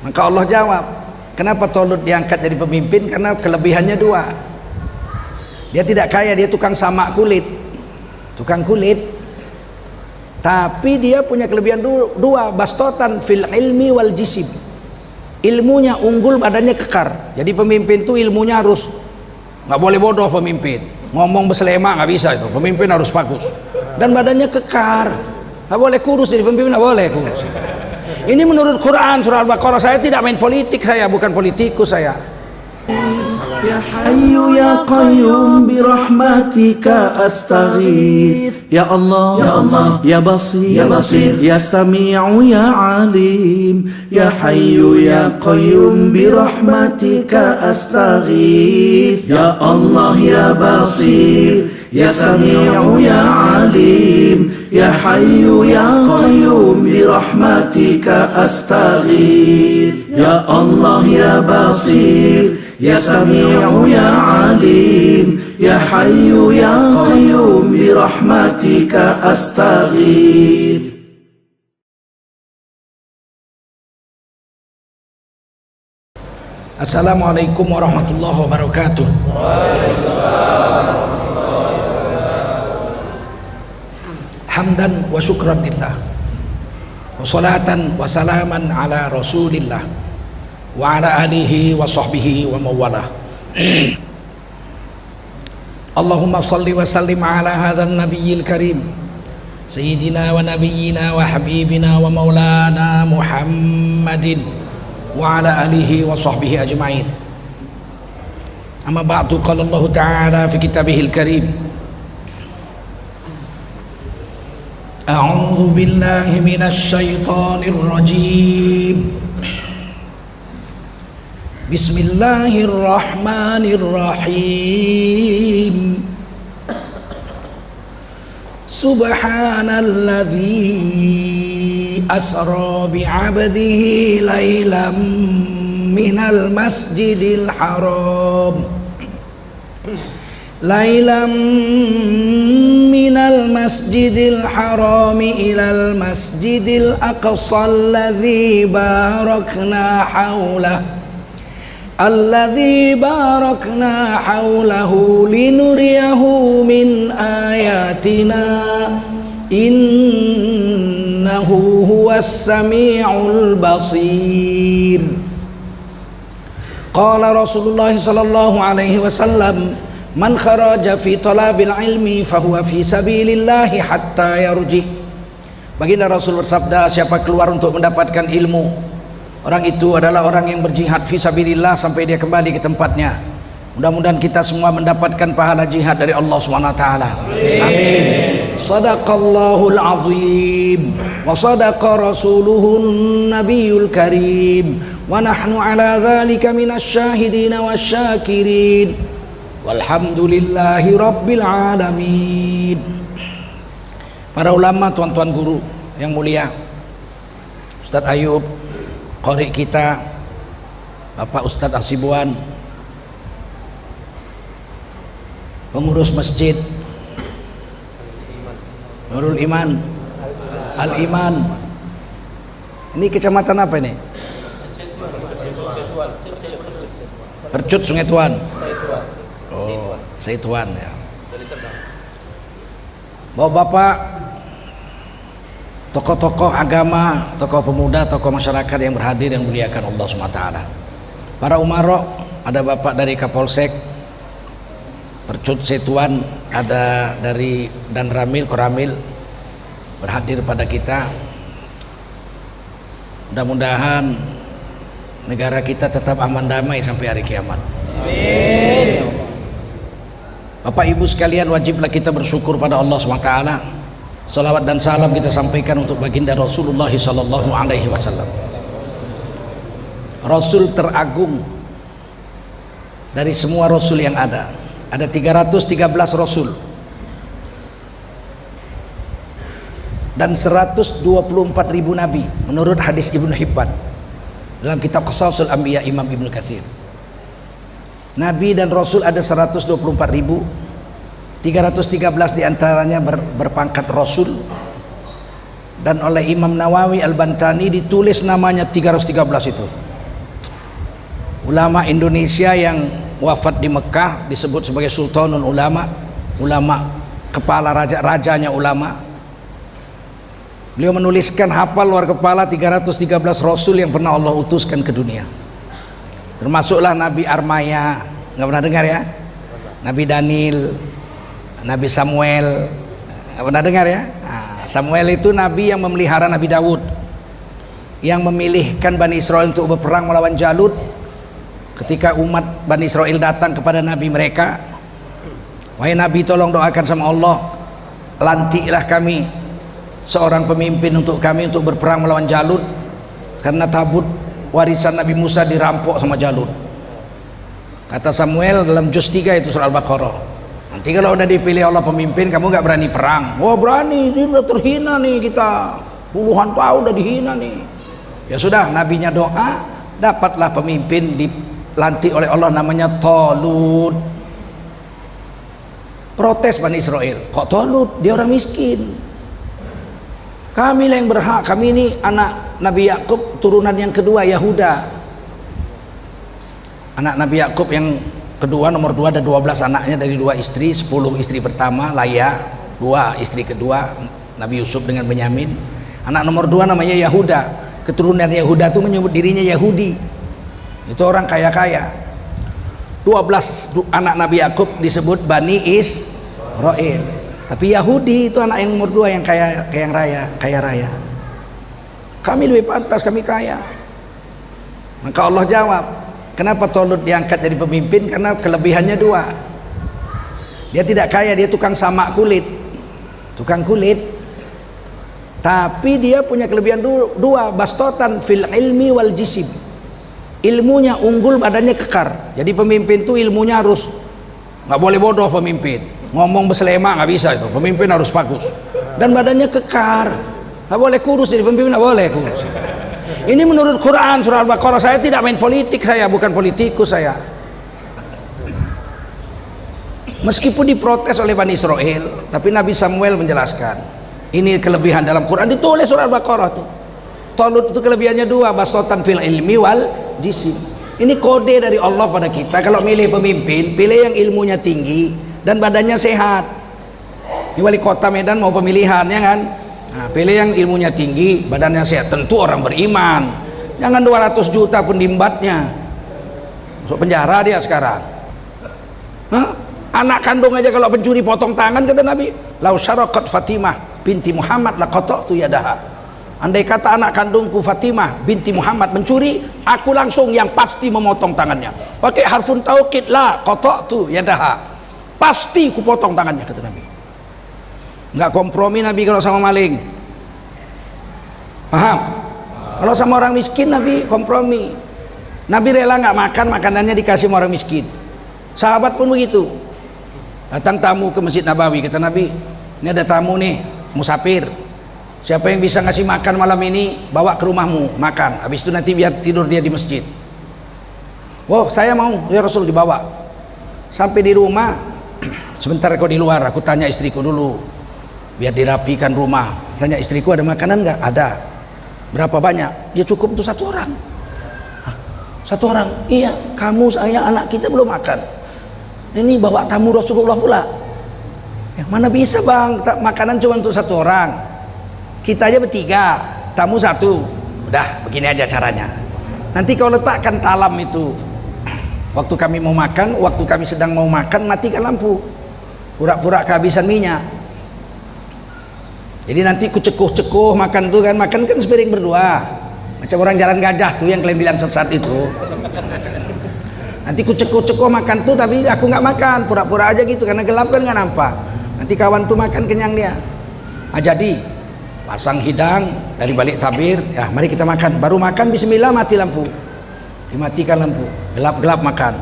Maka Allah jawab, kenapa Tolut diangkat jadi pemimpin? Karena kelebihannya dua. Dia tidak kaya, dia tukang samak kulit, tukang kulit. Tapi dia punya kelebihan dua, bastotan fil ilmi wal jisim. Ilmunya unggul, badannya kekar. Jadi pemimpin itu ilmunya harus, nggak boleh bodoh pemimpin. Ngomong berselema nggak bisa itu. Pemimpin harus bagus. Dan badannya kekar. Nggak boleh kurus, jadi pemimpin nggak boleh kurus. Ini menurut Quran surah Al-Baqarah. Saya tidak main politik, saya bukan politikus saya. Ya Hayyu Ya Qayyum bi rahmatika astaghith. Ya Allah, Ya Allah, Ya Basir, Ya Basir, Ya Sami'u Ya Alim. Ya Hayyu Ya Qayyum bi rahmatika astaghith. Ya Allah, Ya Basir, Ya Sami'u Ya Alim. Ya Hayyu Ya Qayyum bi rahmatika astaghith. Ya Allah, Ya Basir, Ya Sami'u Ya Alim. Ya Hayyu Ya Qayyum bi rahmatika astaghith. Assalamualaikum warahmatullahi wabarakatuh. Hamdan wa syukran lillah, wa salatan wa salaman ala rasulillah, wa ala alihi wa sahbihi wa mawalah. Allahumma salli wa sallim ala hadzal nabiyyil karim sayyidina wa nabiyyina wa habibina wa maulana Muhammadin wa ala alihi wa sahbihi ajma'in. Amma ba'du, qala Allah ta'ala fi kitabihil karim, a'udzu billahi minasy syaithanir rajim. Bismillahirrahmanirrahim. Subhanalladzi asra bi'abdihi lailam minal masjidil haram minal masjidil harami ilal masjidil aqsa alladzi barakna haulahu linuriyahu min ayatina innahu huwas sami'ul basir. Qala Rasulullah sallallahu alaihi wasallam, man kharaja fi talabil ilmi fahuwa fi sabilillahi hatta yarji. Baginda Rasul bersabda, siapa keluar untuk mendapatkan ilmu, orang itu adalah orang yang berjihad fi sabilillah sampai dia kembali ke tempatnya. Mudah-mudahan kita semua mendapatkan pahala jihad dari Allah Subhanahu wa taala. Amin. Shadaqallahul azim wa sadaqa rasuluhun nabiyul karim wa nahnu ala dzalika minasy syahidin wasyakirin. Walhamdulillahi rabbil alamin. Para ulama, tuan-tuan guru yang mulia, Ustadz Ayub, qari kita, Bapak Ustadz Asibuan, pengurus masjid Nurul Iman, Al-Iman. Ini kecamatan apa ini? Percut Sungai Tuan. Oh, Seituan ya. Bapak-bapak, tokoh-tokoh agama, tokoh pemuda, tokoh masyarakat yang berhadir yang muliakan Allah SWT. Para umarok, ada Bapak dari Kapolsek Percut Seituan, ada dari Dan Ramil, Koramil berhadir pada kita. Mudah-mudahan negara kita tetap aman damai sampai hari kiamat. Amin. Bapak Ibu sekalian, wajiblah kita bersyukur pada Allah SWT. Salawat dan salam kita sampaikan untuk baginda Rasulullah sallallahu alaihi wasallam, Rasul teragung dari semua Rasul yang ada. Ada 313 Rasul dan 124.000 Nabi menurut hadis Ibnu Hibban dalam kitab Qasasul Anbiya Imam Ibnu Katsir. Nabi dan Rasul ada 124.000, 313 diantaranya berpangkat Rasul, dan oleh Imam Nawawi Al-Bantani ditulis namanya 313 itu. Ulama Indonesia yang wafat di Mekah disebut sebagai Sultanul Ulama, ulama kepala rajanya ulama. Beliau menuliskan hafal luar kepala 313 rasul yang pernah Allah utuskan ke dunia. Termasuklah Nabi Armaya, nggak pernah dengar ya? Nabi Daniel, Nabi Samuel, nggak pernah dengar ya? Nah, Samuel itu nabi yang memelihara Nabi Daud, yang memilihkan Bani Israel untuk berperang melawan Jalut. Ketika umat Bani Israel datang kepada nabi mereka, wahai nabi, tolong doakan sama Allah, lantiklah kami seorang pemimpin untuk kami untuk berperang melawan Jalut, karena tabut warisan Nabi Musa dirampok sama Jalut. Kata Samuel dalam juz 3 itu surah Al-Baqarah, nanti kalau udah dipilih Allah pemimpin, kamu nggak berani perang. Oh berani, ini udah terhina nih kita, puluhan tahun udah dihina nih. Ya sudah, nabinya doa, dapatlah pemimpin dilantik oleh Allah namanya Talut. Protes Bani Israel, kok Talut, dia orang miskin, kami lah yang berhak, kami ini anak Nabi Yakub turunan yang kedua, Yahuda. Anak Nabi Yakub yang kedua, nomor 2, ada 12 anaknya dari 2 istri, 10 istri pertama Laya, 2 istri kedua Nabi Yusuf dengan Benyamin. Anak nomor 2 namanya Yahuda, keturunan Yahuda itu menyebut dirinya Yahudi, itu orang kaya-kaya. 12 anak Nabi Yakub disebut Bani Israel, tapi Yahudi itu anak yang nomor 2 yang kaya raya. Kami lebih pantas, kami kaya. Maka Allah jawab, kenapa Talut diangkat jadi pemimpin? Karena kelebihannya 2. Dia tidak kaya, dia tukang samak kulit, tukang kulit. Tapi dia punya kelebihan 2, bastotan fil ilmi wal jisim. Ilmunya unggul, badannya kekar. Jadi pemimpin itu ilmunya harus, nggak boleh bodoh pemimpin. Ngomong berselema nggak bisa itu. Pemimpin harus bagus. Dan badannya kekar. Nggak boleh kurus, jadi pemimpin nggak boleh kurus. Ini menurut Quran surah Al-Baqarah. Saya tidak main politik, saya bukan politikus saya. Meskipun diprotes oleh Bani Israel, tapi Nabi Samuel menjelaskan, ini kelebihan dalam Quran, ditulis surah Al-Baqarah tuh. Talut itu kelebihannya 2, bastotan fil ilmi wal jisim. Ini kode dari Allah pada kita, kalau milih pemimpin, pilih yang ilmunya tinggi dan badannya sehat. Ini wali kota Medan mau pemilihan, ya kan? Nah, pilih yang ilmunya tinggi, badannya sehat, tentu orang beriman. Jangan 200 juta pun diembatnya, masuk penjara dia sekarang. Hah? Anak kandung aja kalau pencuri potong tangan, kata Nabi, lau syarakat Fatimah binti Muhammad laqata'tu yadaha. Andai kata anak kandungku Fatimah binti Muhammad mencuri, aku langsung yang pasti memotong tangannya. Pakai harfun taukid, la qata'tu yadaha, pasti ku potong tangannya, kata Nabi. Nggak kompromi Nabi kalau sama maling. Paham? Kalau sama orang miskin Nabi kompromi. Nabi rela nggak makan, makanannya dikasih sama orang miskin. Sahabat pun begitu. Datang tamu ke Masjid Nabawi, kata Nabi, ini ada tamu nih, musafir. Siapa yang bisa ngasih makan malam ini, bawa ke rumahmu makan. Habis itu nanti biar tidur dia di masjid. Wow, saya mau, ya Rasul, dibawa. Sampai di rumah, sebentar kau di luar, aku tanya istriku dulu, biar dirapikan rumah. Tanya istriku, ada makanan nggak? Ada. Berapa banyak? Ya cukup untuk 1 orang. Hah, 1 orang? Iya, kamu, saya, anak kita belum makan. Ini bawa tamu Rasulullah pula. Ya, mana bisa bang, makanan cuma untuk 1 orang. Kita aja bertiga, tamu 1. Udah, begini aja caranya. Nanti kau letakkan talam itu. Waktu kami mau makan, waktu kami sedang mau makan, matikan lampu. Pura-pura kehabisan minyak. Jadi nanti ku cekuh-cekuh makan tuh kan, makan kan sepiring berdua. Macam orang jalan gajah tuh yang kalian bilang sesat itu. Nanti ku cekuh-cekuh makan tuh, tapi aku nggak makan, pura-pura aja gitu karena gelap kan nggak nampak. Nanti kawan tuh makan kenyang dia. Ah, jadi pasang hidang dari balik tabir, ya mari kita makan. Baru makan bismillah, mati lampu, dimatikan lampu, gelap-gelap makan.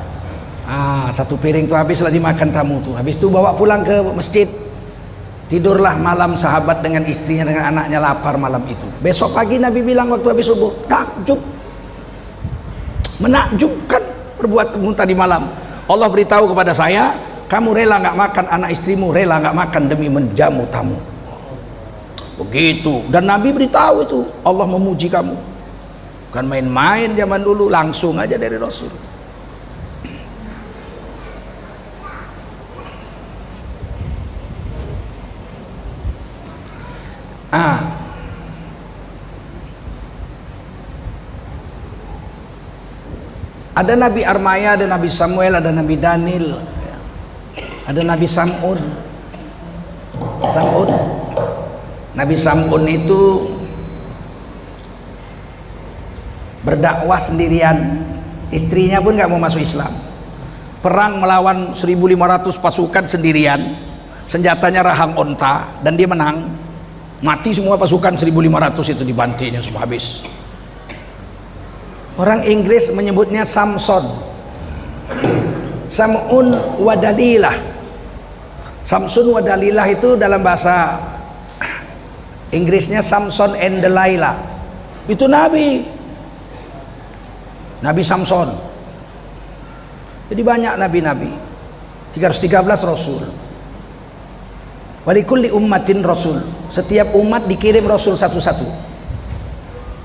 1 piring tuh habislah dimakan tamu tuh. Habis itu bawa pulang ke masjid. Tidurlah malam sahabat dengan istrinya, dengan anaknya, lapar malam itu. Besok pagi Nabi bilang waktu habis subuh, takjub, menakjubkan perbuatanmu tadi malam. Allah beritahu kepada saya, kamu rela nggak makan, anak istrimu rela nggak makan demi menjamu tamu. Begitu. Dan Nabi beritahu itu, Allah memuji kamu. Bukan main-main zaman dulu, langsung aja dari Rasul. Ada Nabi Armaya, ada Nabi Samuel, ada Nabi Daniel, ada Nabi Sam'un. Nabi Sam'un itu berdakwah sendirian, istrinya pun nggak mau masuk Islam. Perang melawan 1.500 pasukan sendirian, senjatanya rahang onta, dan dia menang. Mati semua pasukan 1.500 itu, dibantinya semua habis. Orang Inggris menyebutnya Samson, Sam'un wa Dalilah. Samsun wa Dalilah itu dalam bahasa Inggrisnya Samson and Delilah. Itu Nabi Samson. Jadi banyak nabi-nabi, 313 rasul. Walikulli ummatin rasul, setiap umat dikirim rasul satu-satu.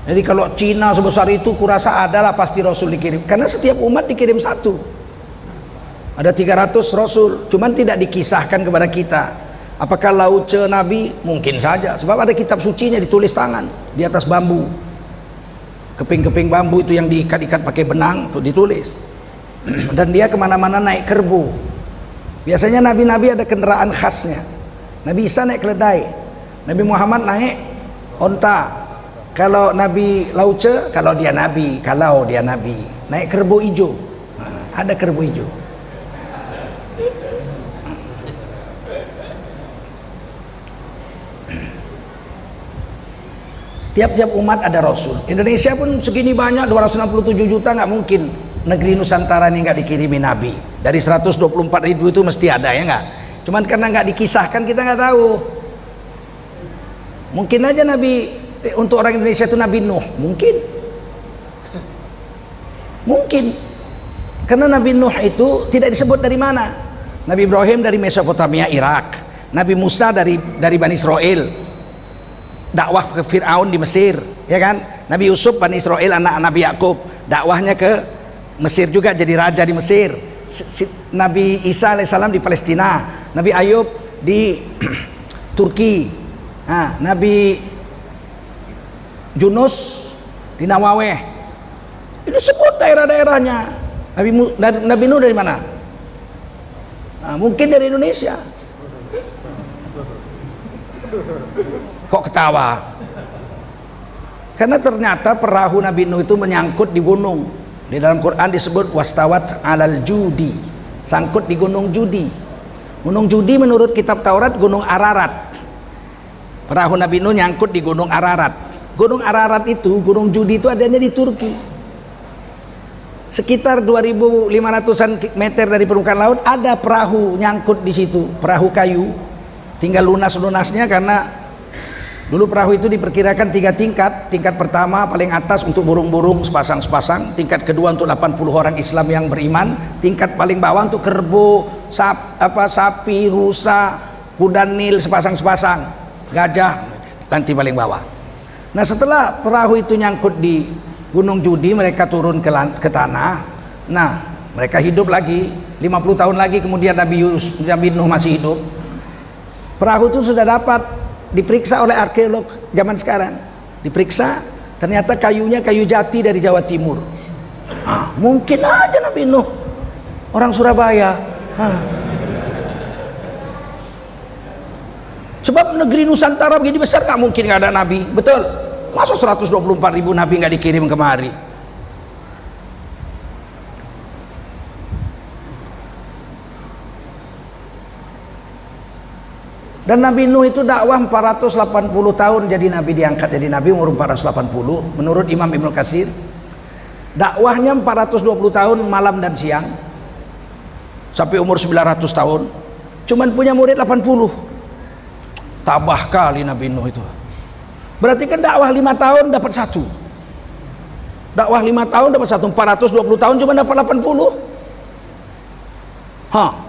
Jadi kalau Cina sebesar itu kurasa adalah pasti rasul dikirim, karena setiap umat dikirim satu. Ada 300 rasul, cuman tidak dikisahkan kepada kita. Apakah Lao Tse Nabi? Mungkin saja, sebab ada kitab sucinya ditulis tangan di atas bambu. Keping-keping bambu itu yang diikat-ikat pakai benang tuh ditulis. Dan dia kemana-mana naik kerbau. Biasanya nabi-nabi ada kendaraan khasnya. Nabi Isa naik keledai, Nabi Muhammad naik onta. Kalau Nabi Lao Tse, kalau dia nabi naik kerbau hijau. Ada kerbau hijau. Tiap-tiap umat ada rasul. Indonesia pun segini banyak, 267 juta, nggak mungkin negeri Nusantara ini nggak dikirimi nabi. Dari 124.000 itu mesti ada, ya nggak? Cuman karena nggak dikisahkan kita nggak tahu. Mungkin aja nabi untuk orang Indonesia itu Nabi Nuh, mungkin karena Nabi Nuh itu tidak disebut dari mana. Nabi Ibrahim dari Mesopotamia, Irak. Nabi Musa dari Bani Israel, dakwah ke Fir'aun di Mesir, ya kan? Nabi Yusuf Bani Israel, anak Nabi Yakub, dakwahnya ke Mesir juga, jadi raja di Mesir. Nabi Isa alaihissalam di Palestina, Nabi Ayub di Turki, Nabi Yunus di Nawaweh. Itu sebut daerah-daerahnya. Nabi Nuh dari mana? Mungkin dari Indonesia. Kok ketawa? Karena ternyata perahu Nabi Nuh itu menyangkut di gunung. Di dalam Quran disebut wastawat alal judi, sangkut di gunung Judi. Gunung Judi menurut kitab Taurat gunung Ararat. Perahu Nabi Nuh nyangkut di gunung Ararat. Gunung Ararat itu, gunung Judi itu adanya di Turki. Sekitar 2.500-an meter dari permukaan laut ada perahu nyangkut di situ, perahu kayu. Tinggal lunas-lunasnya, karena dulu perahu itu diperkirakan 3 tingkat. Tingkat pertama paling atas untuk burung-burung sepasang-sepasang, tingkat kedua untuk 80 orang Islam yang beriman, tingkat paling bawah untuk kerbau, sapi, rusa, kuda Nil sepasang-sepasang, gajah nanti paling bawah. Nah, setelah perahu itu nyangkut di Gunung Judi, mereka turun ke tanah. Nah, mereka hidup lagi 50 tahun lagi, kemudian Nabi Nuh masih hidup. Perahu itu sudah dapat diperiksa oleh arkeolog zaman sekarang. Diperiksa, ternyata kayunya kayu jati dari Jawa Timur. Mungkin aja Nabi Nuh orang Surabaya. Sebab negeri Nusantara begini besar, nggak mungkin nggak ada nabi. Betul? Masa 124.000 nabi nggak dikirim kemari? Dan Nabi Nuh itu dakwah 480 tahun jadi nabi, diangkat jadi nabi umur 480 menurut Imam Ibnu Katsir. Dakwahnya 420 tahun malam dan siang sampai umur 900 tahun. Cuman punya murid 80. Tabah kali Nabi Nuh itu. Berarti kan dakwah 5 tahun dapat 1. Dakwah 5 tahun dapat 1. 420 tahun cuma dapat 80.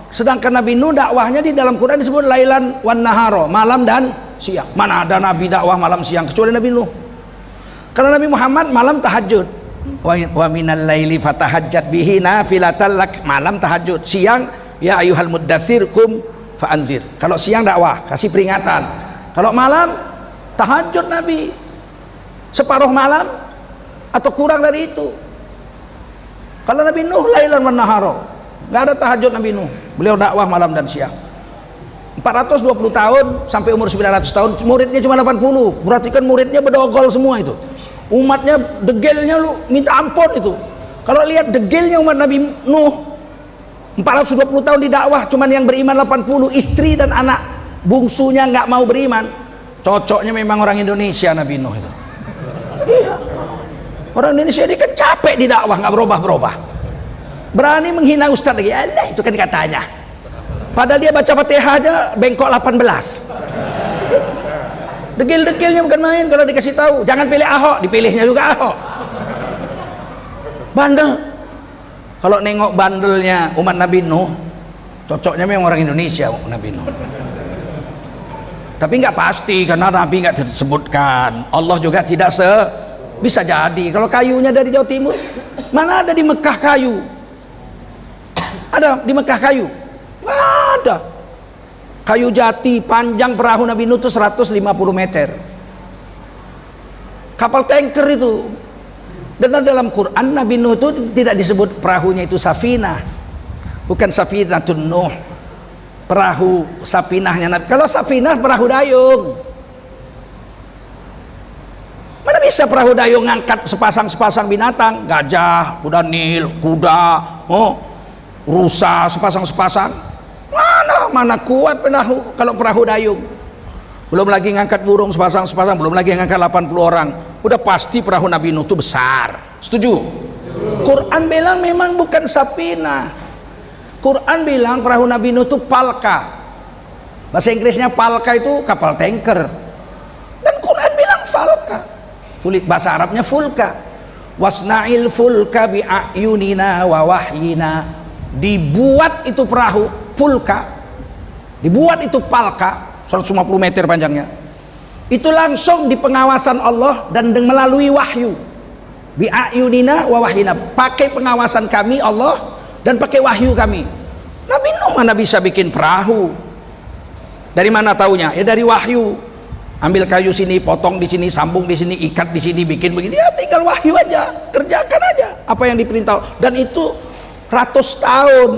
Sedangkan Nabi Nuh dakwahnya di dalam Quran disebut lailan wan naharo, malam dan siang. Mana ada nabi dakwah malam siang kecuali Nabi Nuh. Karena Nabi Muhammad malam tahajud. Wa minal laili fatahajjat bihi nafilatan lak, malam tahajud. Siang ya ayyuhal muddatsir kum fa'anzir. Kalau siang dakwah, kasih peringatan. Kalau malam tahajud Nabi separuh malam atau kurang dari itu. Kalau Nabi Nuh lailan wan nahara, nggak ada tahajud Nabi Nuh. Beliau dakwah malam dan siang. 420 tahun sampai umur 900 tahun, muridnya cuma 80. Berarti kan muridnya bedogol semua itu. Umatnya degelnya lu minta ampun itu. Kalau lihat degelnya umat Nabi Nuh, 420 tahun di dakwah, cuman yang beriman 80, istri dan anak bungsunya nggak mau beriman. Cocoknya memang orang Indonesia Nabi Nuh itu. Iya. Orang Indonesia ini kan capek di dakwah, nggak berubah-berubah. Berani menghina ustaz lagi. Alah, itu kan katanya. Padahal dia baca Fatihah aja bengkok 18. Degil-degilnya bukan main kalau dikasih tahu. Jangan pilih Ahok, dipilihnya juga Ahok. Bandel. Kalau nengok bandelnya umat Nabi Nuh, cocoknya memang orang Indonesia Nabi Nuh. Tapi nggak pasti karena Nabi nggak disebutkan. Allah juga tidak bisa jadi. Kalau kayunya dari Jawa Timur, mana ada di Mekah kayu? Ada di Mekah kayu? Ada. Kayu jati, panjang perahu Nabi Nuh itu 150 meter. Kapal tanker itu. Dan dalam Quran Nabi Nuh itu tidak disebut perahunya itu safinah. Bukan safinatun Nuh. Perahu safinahnya Nabi. Kalau safinah perahu dayung. Mana bisa perahu dayung ngangkat sepasang-sepasang binatang? Gajah, kuda Nil, kuda, rusa sepasang-sepasang. Mana kuat kalau perahu dayung. Belum lagi ngangkat burung sepasang-sepasang, belum lagi ngangkat 80 orang. Udah pasti perahu Nabi Nuh itu besar. Setuju? Quran bilang memang bukan safinah. Quran bilang perahu Nabi Nuh itu palka. Bahasa Inggrisnya palka itu kapal tanker. Dan Quran bilang falka. Tulis bahasa Arabnya fulka. Wasna'il fulka bi'ayunina wa wahyina. Dibuat itu perahu fulka. Dibuat itu palka 150 meter panjangnya. Itu langsung di pengawasan Allah dan melalui wahyu. Bi'ayunina wa wahyina. Pakai pengawasan kami Allah dan pakai wahyu kami. Nabi Nuh mana bisa bikin perahu? Dari mana taunya? Ya dari wahyu. Ambil kayu sini, potong di sini, sambung di sini, ikat di sini, bikin begini. Ya tinggal wahyu aja, kerjakan aja apa yang diperintah. Dan itu ratus tahun,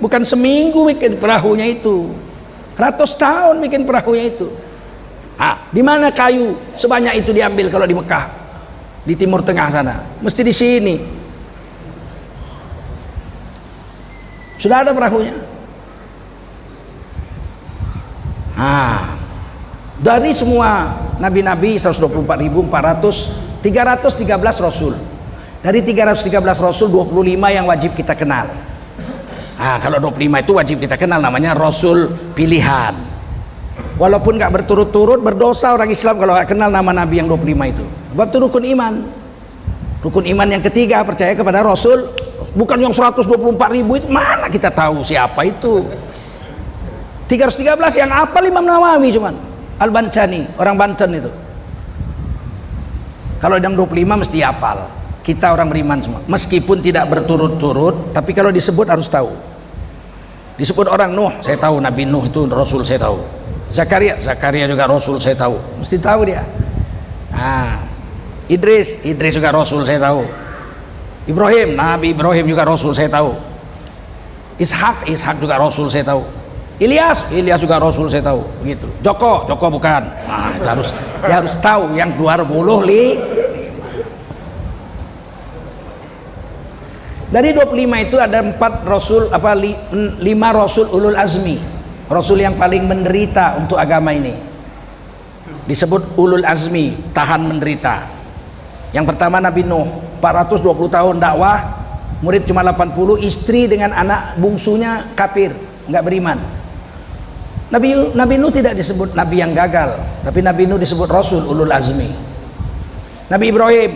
bukan seminggu bikin perahunya itu. Ratus tahun bikin perahunya itu. Di mana kayu sebanyak itu diambil kalau di Mekah, di Timur Tengah sana? Mesti di sini. Sudah ada perahunya. Dari semua nabi-nabi 124.400, 313 rasul. Dari 313 rasul 25 yang wajib kita kenal. Kalau 25 itu wajib kita kenal, namanya rasul pilihan. Walaupun nggak berturut-turut, berdosa orang Islam kalau nggak kenal nama nabi yang 25 itu. Sebab itu rukun iman. Rukun iman yang ketiga, percaya kepada rasul. Bukan yang 124.000 itu, mana kita tahu siapa itu. 313 yang apal Imam Nawawi cuman. Al-Bantani, orang Banten itu. Kalau yang 25 mesti apal. Kita orang beriman semua, meskipun tidak berturut-turut, tapi kalau disebut harus tahu. Disebut orang Nuh, saya tahu Nabi Nuh itu Rasul, saya tahu. Zakaria juga Rasul, saya tahu. Mesti tahu dia. Idris juga Rasul, saya tahu. Ibrahim, Nabi Ibrahim juga Rasul, saya tahu. Ishak juga Rasul, saya tahu. Ilyas juga Rasul, saya tahu. Begitu. Joko bukan. Itu harus tahu yang 25. Dari 25 itu ada 5 rasul ulul azmi, rasul yang paling menderita untuk agama ini. Disebut ulul azmi, tahan menderita. Yang pertama Nabi Nuh, 420 tahun dakwah, murid cuma 80, istri dengan anak bungsunya kafir, nggak beriman. Nabi Nuh tidak disebut nabi yang gagal, tapi Nabi Nuh disebut rasul ulul azmi. Nabi Ibrahim,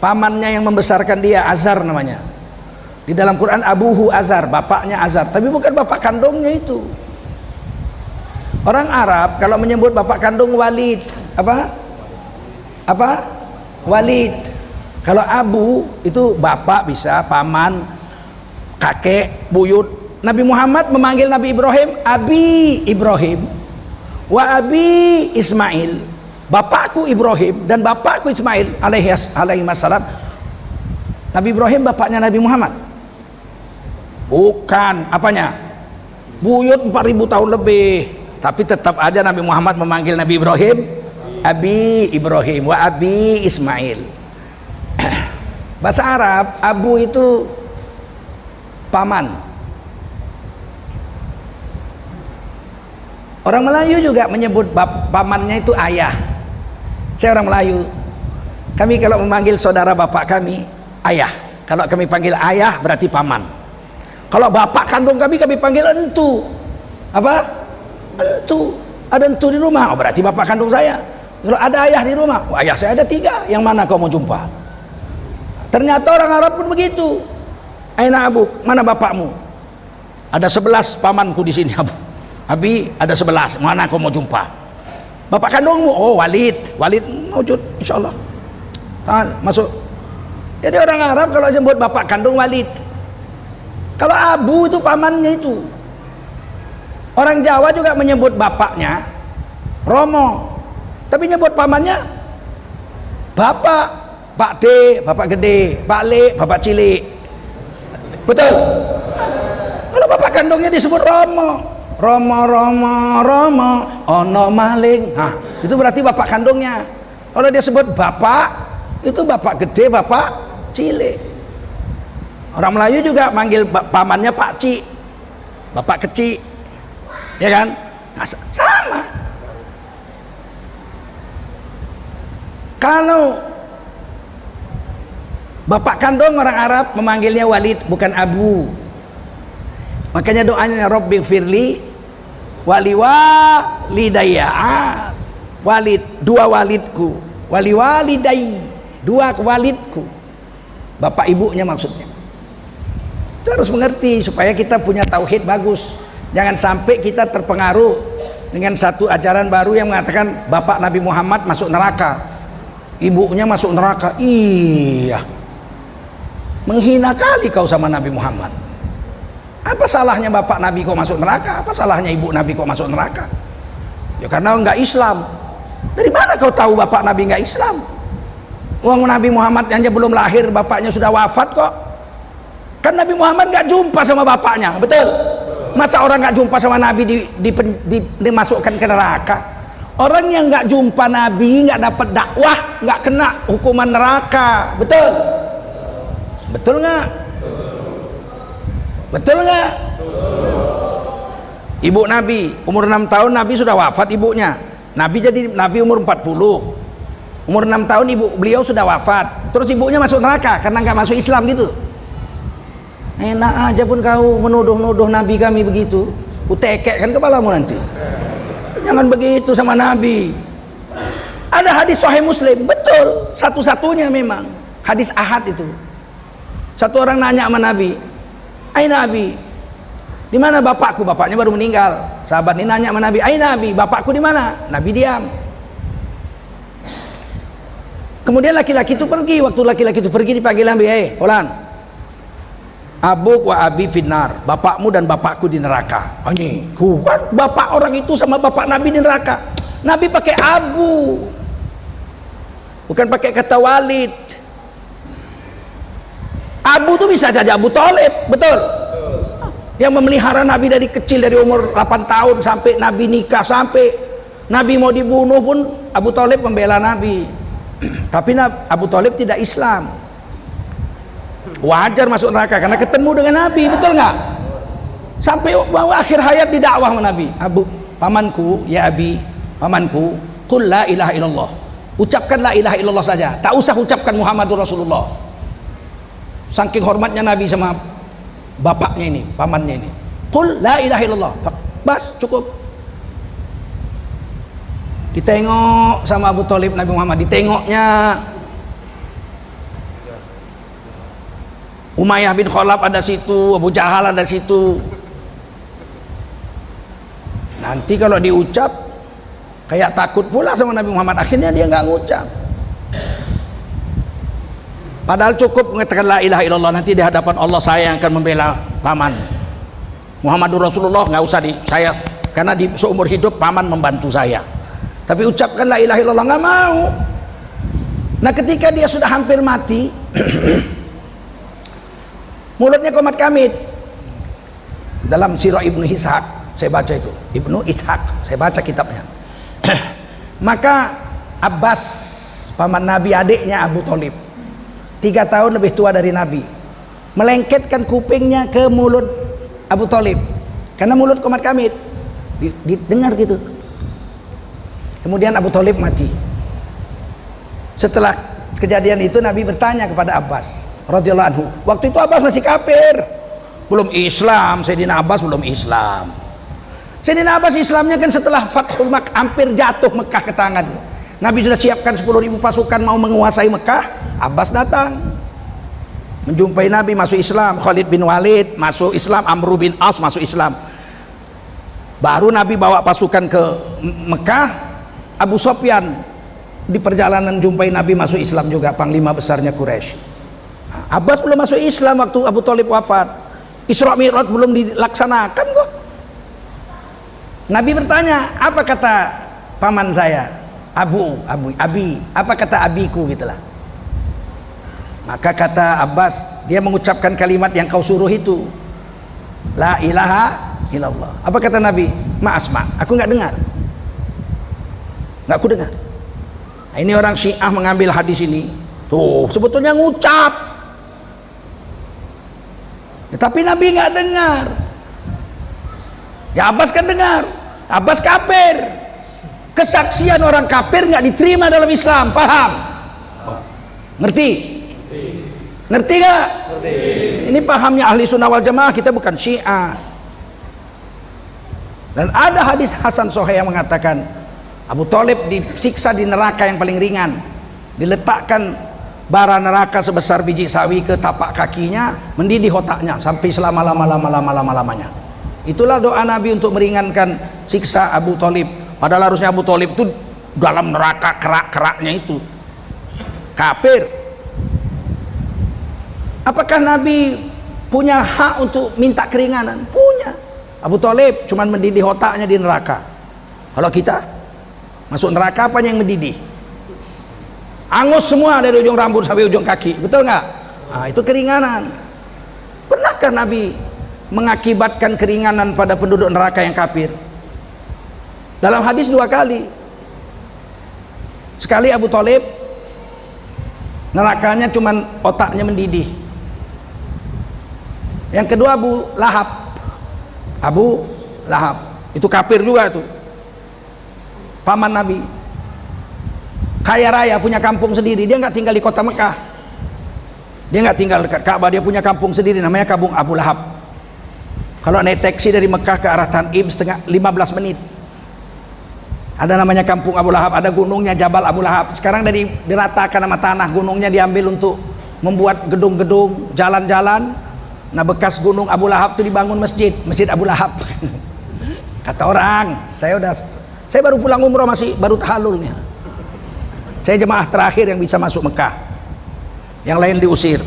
pamannya yang membesarkan dia, Azar namanya. Di dalam Quran abuhu Azar, bapaknya Azar, tapi bukan bapak kandungnya itu. Orang Arab kalau menyebut bapak kandung Walid, apa? Walid. Kalau abu itu bapak bisa, paman, kakek, buyut. Nabi Muhammad memanggil Nabi Ibrahim Abi Ibrahim wa Abi Ismail. Bapakku Ibrahim dan bapakku Ismail alaihi wassalam. Nabi Ibrahim bapaknya Nabi Muhammad? Bukan. Apanya? Buyut 4000 tahun lebih. Tapi tetap aja Nabi Muhammad memanggil Nabi Ibrahim Abi Ibrahim wa Abi Ismail. Bahasa Arab, abu itu paman. Orang Melayu juga menyebut pamannya itu ayah. Saya orang Melayu. Kami kalau memanggil saudara bapak kami ayah. Kalau kami panggil ayah berarti paman. Kalau bapak kandung kami panggil entu. Apa? Entu. Ada entu di rumah, oh, berarti bapak kandung saya. Kalau ada ayah di rumah, oh, ayah saya ada 3. Yang mana kau mau jumpa? Ternyata orang Arab pun begitu. Aina abuk, mana bapakmu? Ada 11 pamanku di sini, Abu. Abi, ada 11. Mana kau mau jumpa? Bapak kandungmu? Oh, Walid. Walid wujud, insyaallah. Tangan, masuk. Jadi orang Arab kalau jemput bapak kandung Walid. Kalau Abu itu pamannya itu. Orang Jawa juga menyebut bapaknya Romo, tapi nyebut pamannya bapak, Pak D, bapak gede, Pak Le, bapak cilik. Betul? Kalau bapak kandungnya disebut Romo, Romo, ono maling. Nah, itu berarti bapak kandungnya. Kalau dia sebut bapak, itu bapak gede, bapak cilik. Orang Melayu juga manggil pamannya Pak Ci, bapak kecil, ya kan? Nah, sama. Kalau bapak kandung orang Arab memanggilnya Walid, bukan Abu. Makanya doanya Rabbi firli wali walidayya. Walid, 2 walidku. Wali walidayya, 2 walidku. Bapak ibunya maksudnya. Itu harus mengerti supaya kita punya tauhid bagus. Jangan sampai kita terpengaruh dengan satu ajaran baru yang mengatakan bapak Nabi Muhammad masuk neraka, ibunya masuk neraka. Iya, menghina kali kau sama Nabi Muhammad. Apa salahnya bapak Nabi kok masuk neraka? Apa salahnya ibu Nabi kok masuk neraka? Ya karena enggak Islam. Dari mana kau tahu bapak Nabi enggak Islam? Uang Nabi Muhammad yang belum lahir bapaknya sudah wafat kok. Kan Nabi Muhammad enggak jumpa sama bapaknya, betul? Masa orang enggak jumpa sama Nabi dimasukkan ke neraka? Orang yang enggak jumpa Nabi, enggak dapat dakwah, enggak kena hukuman neraka, betul? Betul enggak? Betul enggak? Ibu Nabi umur 6 tahun Nabi sudah wafat ibunya. Nabi jadi Nabi umur 40. Umur 6 tahun beliau sudah wafat. Terus ibunya masuk neraka karena enggak masuk Islam gitu. Enak aja pun kau menuduh-nuduh Nabi kami begitu. Utekek kan kepalamu nanti. Jangan begitu sama Nabi. Ada hadis Sahih Muslim, betul, satu-satunya memang hadis ahad itu. Satu orang nanya sama Nabi, "Aina Abi? Di mana bapakku?" Bapaknya baru meninggal. Sahabat ini nanya sama Nabi, "Aina Abi? Bapakku di mana?" Nabi diam. Kemudian laki-laki itu pergi. Waktu laki-laki itu pergi dipanggil Nabi, fulan, abuk wa abi finnar, bapakmu dan bapakku di neraka. Oh, ini kuat bapak orang itu sama bapak Nabi di neraka. Nabi pakai abu, bukan pakai kata walid. Abu itu bisa saja Abu Thalib, betul? Yang memelihara Nabi dari kecil, dari umur 8 tahun sampai Nabi nikah, sampai Nabi mau dibunuh pun Abu Thalib membela Nabi. Tapi Abu Thalib tidak Islam. Wajar masuk neraka karena ketemu dengan Nabi, betul nggak? Sampai akhir hayat didakwah sama Nabi. Abu, pamanku, ya Abi, pamanku, qul la ilaha illallah. Ucapkan la ilaha illallah saja, tak usah ucapkan Muhammadur Rasulullah. Saking hormatnya Nabi sama bapaknya ini, pamannya ini. Qul la ilaha illallah. Bas, cukup. Ditengok sama Abu Thalib Nabi Muhammad, ditengoknya. Umayyah bin Khalaf ada situ, Abu Jahal ada situ. Nanti kalau diucap kayak takut pula sama Nabi Muhammad, akhirnya dia nggak ngucap. Padahal cukup mengatakan la ilaha illallah, nanti di hadapan Allah saya yang akan membela paman. Muhammadur Rasulullah nggak usah saya, karena di seumur hidup paman membantu saya. Tapi ucapkan la ilaha illallah, nggak mau. Nah ketika dia sudah hampir mati mulutnya komat kamit. Dalam Sirah Ibnu Ishaq saya baca itu, Ibnu Ishaq, saya baca kitabnya. Maka Abbas, paman Nabi, adiknya Abu Thalib, 3 tahun lebih tua dari Nabi, melengketkan kupingnya ke mulut Abu Thalib karena mulut komat kamit, didengar gitu. Kemudian Abu Thalib mati. Setelah kejadian itu Nabi bertanya kepada Abbas radhiyallahu anhu. Waktu itu Abbas masih kafir, belum Islam. Sayyidina Abbas belum Islam. Sayyidina Abbas Islamnya kan setelah Fathul Makkah, hampir jatuh Mekah ke tangan. Nabi sudah siapkan 10.000 pasukan mau menguasai Mekah. Abbas datang menjumpai Nabi, masuk Islam. Khalid bin Walid masuk Islam, Amr bin As masuk Islam. Baru Nabi bawa pasukan ke Mekah. Abu Sufyan di perjalanan jumpai Nabi masuk Islam juga, panglima besarnya Quraisy. Abbas belum masuk Islam waktu Abu Thalib wafat. Isra Mi'raj belum dilaksanakan kok. Nabi bertanya, apa kata paman saya? Abi, apa kata abiku gitulah. Maka kata Abbas, dia mengucapkan kalimat yang kau suruh itu, la ilaha illallah. Apa kata Nabi? Ma'asma, aku nggak dengar. Nggak aku dengar. Nah, ini orang Syiah mengambil hadis ini, tuh sebetulnya ngucap, tetapi Nabi nggak dengar. Ya Abbas kan dengar. Abbas kafir. Kesaksian orang kafir nggak diterima dalam Islam, paham? Ngerti? Ngerti nggak? Ini pahamnya ahli sunnah wal jamaah, kita bukan Syiah. Dan ada hadis Hasan Sahih yang mengatakan Abu Thalib disiksa di neraka yang paling ringan, diletakkan bara neraka sebesar biji sawi ke tapak kakinya, mendidih otaknya sampai selama-lamanya. Itulah doa Nabi untuk meringankan siksa Abu Thalib. Padahal harusnya Abu Thalib itu dalam neraka kerak-keraknya itu, kafir. Apakah Nabi punya hak untuk minta keringanan? Punya. Abu Thalib cuman mendidih otaknya di neraka. Kalau kita masuk neraka apa yang mendidih? Angus semua dari ujung rambut sampai ujung kaki, betul nggak? Nah, itu keringanan. Pernahkah Nabi mengakibatkan keringanan pada penduduk neraka yang kafir? Dalam hadis 2 kali. Sekali Abu Thalib nerakanya cuman otaknya mendidih. Yang kedua Abu Lahab itu kafir juga tuh, paman Nabi, kaya raya, punya kampung sendiri. Dia nggak tinggal di kota Mekah, dia nggak tinggal dekat Ka'bah, dia punya kampung sendiri namanya kampung Abu Lahab. Kalau naik taksi dari Mekah ke arah Tanim 15 menit ada namanya kampung Abu Lahab. Ada gunungnya Jabal Abu Lahab. Sekarang diratakan sama tanah, gunungnya diambil untuk membuat gedung-gedung, jalan-jalan. Nah, bekas gunung Abu Lahab itu dibangun masjid Abu Lahab. Kata orang, saya baru pulang umroh, baru tahallul nih. Saya jemaah terakhir yang bisa masuk Mekah, yang lain diusir.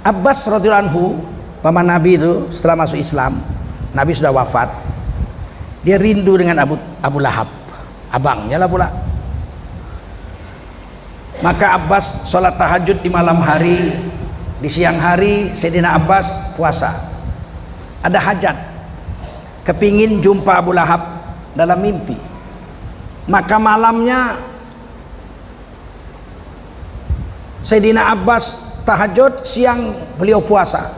Abbas radhiyallahu anhu, paman Nabi itu, setelah masuk Islam, Nabi sudah wafat, dia rindu dengan Abu Lahab, abangnya lah pula. Maka Abbas sholat tahajud di malam hari, di siang hari Sayyidina Abbas puasa. Ada hajat, kepingin jumpa Abu Lahab dalam mimpi. Maka malamnya Sayyidina Abbas tahajud, siang beliau puasa.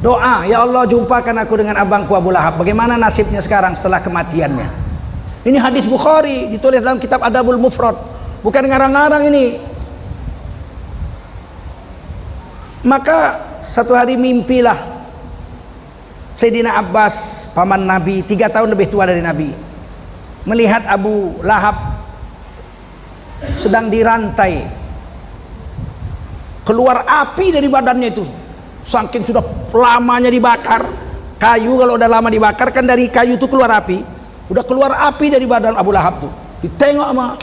Doa, ya Allah jumpakan aku dengan abangku Abu Lahab. Bagaimana nasibnya sekarang setelah kematiannya? Ini hadis Bukhari, ditulis dalam kitab Adabul Mufrad, bukan ngarang-ngarang ini. Maka satu hari mimpilah Sayyidina Abbas, paman Nabi, 3 tahun lebih tua dari Nabi, melihat Abu Lahab sedang dirantai, keluar api dari badannya itu, saking sudah lamanya dibakar. Kayu kalau udah lama dibakar kan dari kayu itu keluar api, udah keluar api dari badan Abu Lahab tuh. Ditengok sama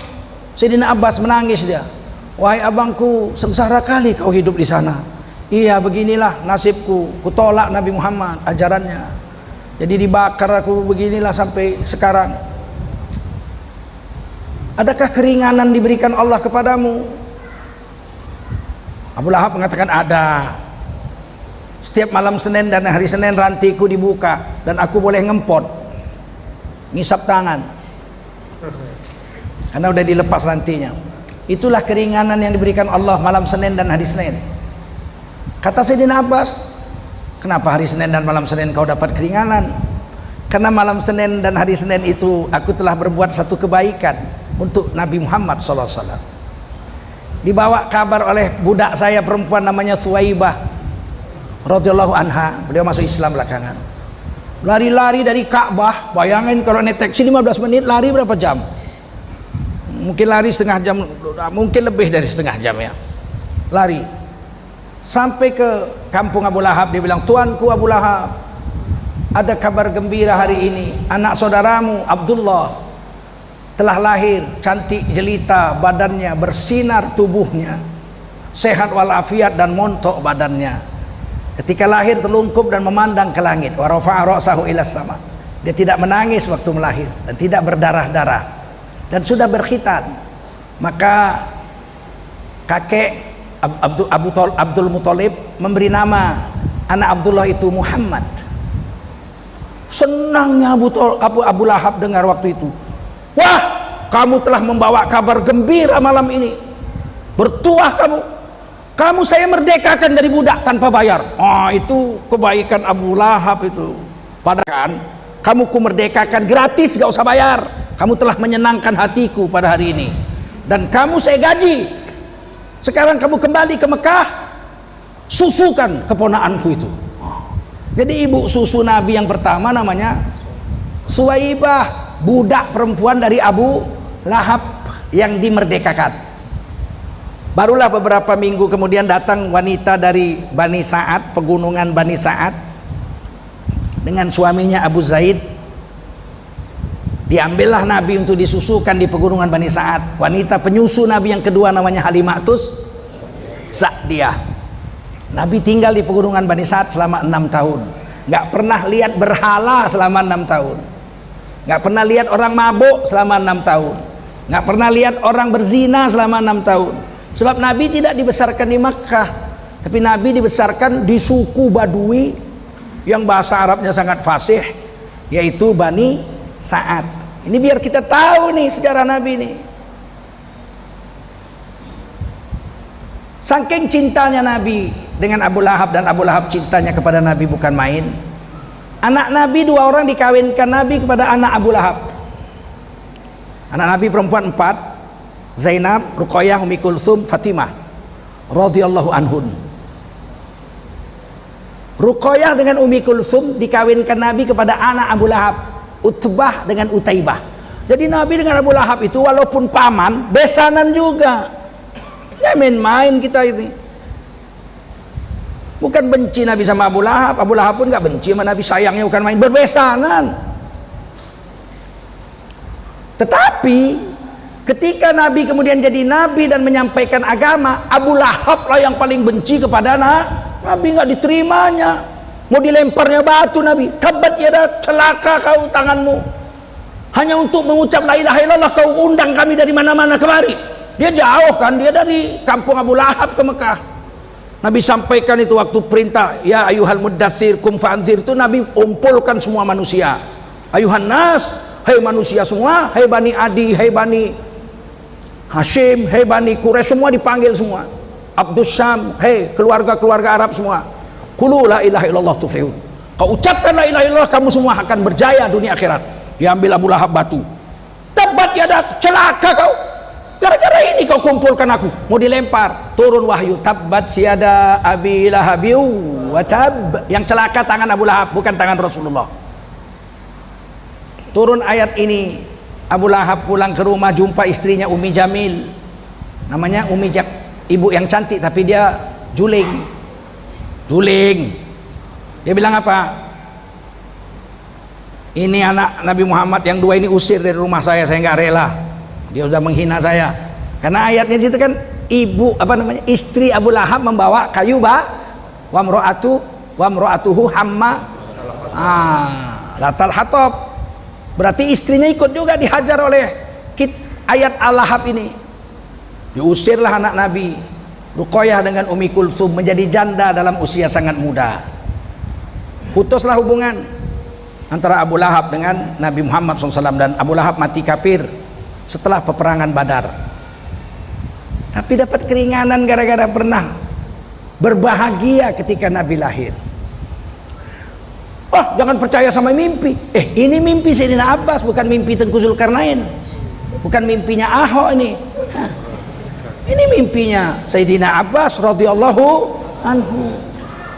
Sayyidina Abbas, menangis dia. Wahai abangku, sengsara kali kau hidup di sana. Iya, beginilah nasibku, kutolak Nabi Muhammad ajarannya, jadi dibakar aku beginilah sampai sekarang. Adakah keringanan diberikan Allah kepadamu? Abu Lahab mengatakan ada. Setiap malam Senin dan hari Senin rantiku dibuka dan aku boleh ngempot, ngisap tangan, karena udah dilepas rantinya. Itulah keringanan yang diberikan Allah malam Senin dan hari Senin. Kata Sayyidina Abbas, kenapa hari Senin dan malam Senin kau dapat keringanan? Karena malam Senin dan hari Senin itu aku telah berbuat satu kebaikan untuk Nabi Muhammad SAW. Dibawa kabar oleh budak saya perempuan namanya Suwaibah radhiyallahu anha, beliau masuk Islam belakangan. Lari-lari dari Ka'bah, bayangin kalau naik taksi 15 menit, lari berapa jam? Mungkin lari setengah jam, mungkin lebih dari setengah jam ya. Lari sampai ke kampung Abu Lahab. Dia bilang, tuanku Abu Lahab, ada kabar gembira hari ini, anak saudaramu Abdullah telah lahir, cantik jelita badannya, bersinar tubuhnya, sehat walafiat dan montok badannya. Ketika lahir terlungkup dan memandang ke langit. Wa rafa'a ra'sahu ila sama. Dia tidak menangis waktu melahir dan tidak berdarah-darah dan sudah berkhitan. Maka kakek Abdul Muthalib memberi nama anak Abdullah itu Muhammad. Senangnya Abu Lahab dengar waktu itu. Wah, kamu telah membawa kabar gembira malam ini. Bertuah kamu saya merdekakan dari budak tanpa bayar. Itu kebaikan Abu Lahab itu. Padahal kan, kamu ku merdekakan gratis, gak usah bayar. Kamu telah menyenangkan hatiku pada hari ini. Dan kamu saya gaji. Sekarang kamu kembali ke Mekah, susukan keponakanku itu. Jadi ibu susu Nabi yang pertama namanya Suwaibah, budak perempuan dari Abu Lahab yang dimerdekakan. Barulah beberapa minggu kemudian datang wanita dari Bani Sa'ad, pegunungan Bani Sa'ad, dengan suaminya Abu Zaid. Diambillah Nabi untuk disusukan di pegunungan Bani Sa'ad. Wanita penyusu Nabi yang kedua namanya Halimatus Sa'diyah. Nabi tinggal di pegunungan Bani Sa'ad selama 6 tahun. Nggak pernah lihat berhala selama 6 tahun. Nggak pernah lihat orang mabuk selama 6 tahun. Nggak pernah lihat orang berzina selama 6 tahun. Sebab Nabi tidak dibesarkan di Makkah, tapi Nabi dibesarkan di suku Badui yang bahasa Arabnya sangat fasih, yaitu Bani Sa'ad. Ini biar kita tahu nih sejarah Nabi ini. Saking cintanya Nabi dengan Abu Lahab, dan Abu Lahab cintanya kepada Nabi bukan main. Anak Nabi 2 orang dikawinkan Nabi kepada anak Abu Lahab. Anak Nabi perempuan 4, Zainab, Ruqayyah, Ummi Kulsum, Fatimah radhiyallahu anhun. Ruqayyah dengan Ummi Kulsum dikawinkan Nabi kepada anak Abu Lahab, Utbah dengan Utaibah. Jadi Nabi dengan Abu Lahab itu walaupun paman, besanan juga. Jangan main-main kita ini. Bukan benci Nabi sama Abu Lahab pun gak benci sama Nabi, sayangnya bukan main, berbesanan. Tetapi ketika Nabi kemudian jadi Nabi dan menyampaikan agama, Abu Lahab lah yang paling benci kepada Nabi, nggak diterimanya. Mau dilemparnya batu Nabi. Tabat yada, celaka kau tanganmu. Hanya untuk mengucap la ilaha illallah kau undang kami dari mana-mana kemari. Dia jauh kan, dia dari kampung Abu Lahab ke Mekah. Nabi sampaikan itu waktu perintah, ya ayuhal muddatsir kum fa'anzir, itu Nabi kumpulkan semua manusia. Ayuhan nas, hai manusia semua, hai Bani Adi, hai Bani Hashim, hei Bani Quraisy, semua dipanggil semua. Abdus Syam, hei keluarga-keluarga Arab semua. Qulu la ilaha illallah tuflihun. Kau ucapkan la ilaha illallah, kamu semua akan berjaya dunia akhirat. Diambil Abu Lahab batu. Tabat yada, celaka kau. Gara-gara ini kau kumpulkan aku. Mau dilempar. Turun wahyu. Tabat yada Abi Lahabiu wa tab. Yang celaka tangan Abu Lahab, bukan tangan Rasulullah. Turun ayat ini. Abu Lahab pulang ke rumah, jumpa istrinya Ummi Jamil, namanya ibu yang cantik, tapi dia juling. Dia bilang apa? Ini anak Nabi Muhammad yang 2 ini usir dari rumah saya nggak rela. Dia sudah menghina saya. Karena ayatnya itu kan istri Abu Lahab membawa kayu wa mro'atuhu hamma latal hatab. Berarti istrinya ikut juga dihajar oleh ayat Al-Lahab ini. Diusirlah anak Nabi Ruqayyah dengan Ummi Kulsum menjadi janda dalam usia sangat muda. Putuslah hubungan antara Abu Lahab dengan Nabi Muhammad SAW, dan Abu Lahab mati kafir setelah peperangan Badar. Tapi dapat keringanan gara-gara pernah berbahagia ketika Nabi lahir. Oh, jangan percaya sama mimpi. Ini mimpi Sayyidina Abbas, bukan mimpi Tengku Zulkarnain, bukan mimpinya Ahok ini. Ini mimpinya Sayyidina Abbas radhiyallahu anhu,